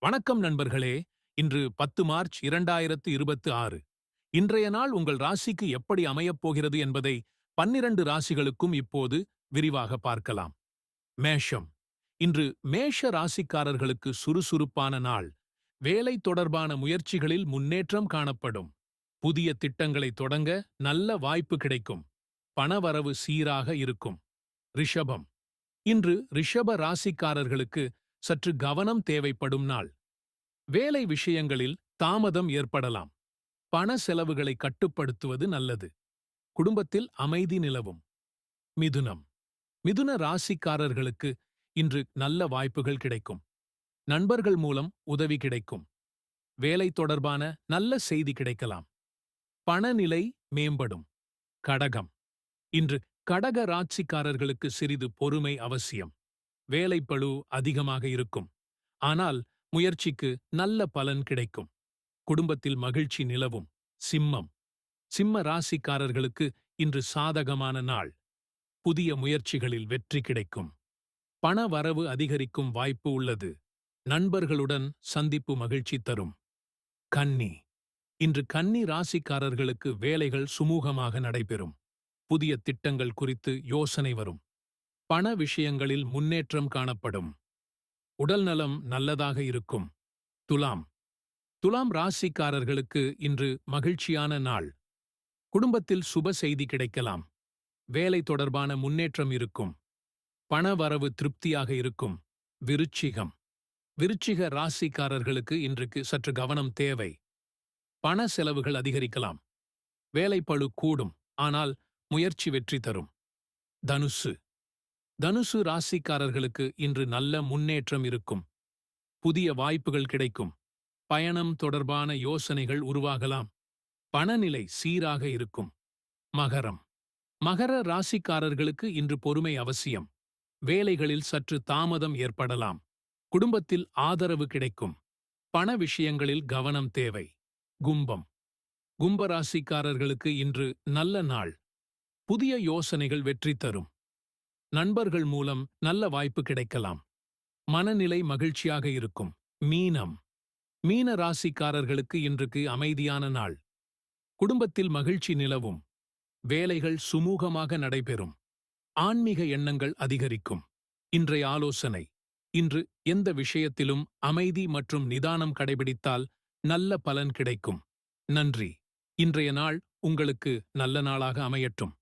வணக்கம் நண்பர்களே. இன்று 10 மார்ச் 2026. இன்றைய நாள் உங்கள் ராசிக்கு எப்படி அமையப் போகிறது என்பதை 12 ராசிகளுக்கும் இப்போது விரிவாக பார்க்கலாம். மேஷம். இன்று மேஷ ராசிக்காரர்களுக்கு சுறுசுறுப்பான நாள். வேலை தொடர்பான முயற்சிகளில் முன்னேற்றம் காணப்படும். புதிய திட்டங்களை தொடங்க நல்ல வாய்ப்பு கிடைக்கும். பணவரவு சீராக இருக்கும். ரிஷபம். இன்று ரிஷப ராசிக்காரர்களுக்கு சற்று கவனம் தேவைப்படும் நாள். வேலை விஷயங்களில் தாமதம் ஏற்படலாம். பண செலவுகளை கட்டுப்படுத்துவது நல்லது. குடும்பத்தில் அமைதி நிலவும். மிதுனம். மிதுன ராசிக்காரர்களுக்கு இன்று நல்ல வாய்ப்புகள் கிடைக்கும். நண்பர்கள் மூலம் உதவி கிடைக்கும். வேலை தொடர்பான நல்ல செய்தி கிடைக்கலாம். பணநிலை மேம்படும். கடகம். இன்று கடக ராசிக்காரர்களுக்கு சிறிது பொறுமை அவசியம். வேலைப்பளு அதிகமாக இருக்கும். ஆனால் முயற்சிக்கு நல்ல பலன் கிடைக்கும். குடும்பத்தில் மகிழ்ச்சி நிலவும். சிம்மம். சிம்ம ராசிக்காரர்களுக்கு இன்று சாதகமான நாள். புதிய முயற்சிகளில் வெற்றி கிடைக்கும். பண வரவு அதிகரிக்கும் வாய்ப்பு உள்ளது. நண்பர்களுடன் சந்திப்பு மகிழ்ச்சி தரும். கன்னி. இன்று கன்னி ராசிக்காரர்களுக்கு வேலைகள் சுமூகமாக நடைபெறும். புதிய திட்டங்கள் குறித்து யோசனை வரும். பண விஷயங்களில் முன்னேற்றம் காணப்படும். உடல்நலம் நல்லதாக இருக்கும். துலாம். துலாம் ராசிக்காரர்களுக்கு இன்று மகிழ்ச்சியான நாள். குடும்பத்தில் சுப செய்தி கிடைக்கலாம். வேலை தொடர்பான முன்னேற்றம் இருக்கும். பண வரவு திருப்தியாக இருக்கும். விருச்சிகம். விருச்சிக ராசிக்காரர்களுக்கு இன்றைக்கு சற்று கவனம் தேவை. பண செலவுகள் அதிகரிக்கலாம். வேலைப்பளு கூடும். ஆனால் முயற்சி வெற்றி தரும். தனுசு. தனுசு ராசிக்காரர்களுக்கு இன்று நல்ல முன்னேற்றம் இருக்கும். புதிய வாய்ப்புகள் கிடைக்கும். பயணம் தொடர்பான யோசனைகள் உருவாகலாம். பணநிலை சீராக இருக்கும். மகரம். மகர ராசிக்காரர்களுக்கு இன்று பொறுமை அவசியம். வேலைகளில் சற்று தாமதம் ஏற்படலாம். குடும்பத்தில் ஆதரவு கிடைக்கும். பண விஷயங்களில் கவனம் தேவை. கும்பம். கும்பராசிக்காரர்களுக்கு இன்று நல்ல நாள். புதிய யோசனைகள் வெற்றி தரும். நண்பர்கள் மூலம் நல்ல வாய்ப்பு கிடைக்கலாம். மனநிலை மகிழ்ச்சியாக இருக்கும். மீனம். மீன ராசிக்காரர்களுக்கு இன்றைக்கு அமைதியான நாள். குடும்பத்தில் மகிழ்ச்சி நிலவும். வேலைகள் சுமூகமாக நடைபெறும். ஆன்மீக எண்ணங்கள் அதிகரிக்கும். இன்றைய ஆலோசனை. இன்று எந்த விஷயத்திலும் அமைதி மற்றும் நிதானம் கடைபிடித்தால் நல்ல பலன் கிடைக்கும். நன்றி. இன்றைய நாள் உங்களுக்கு நல்ல நாளாக அமையட்டும்.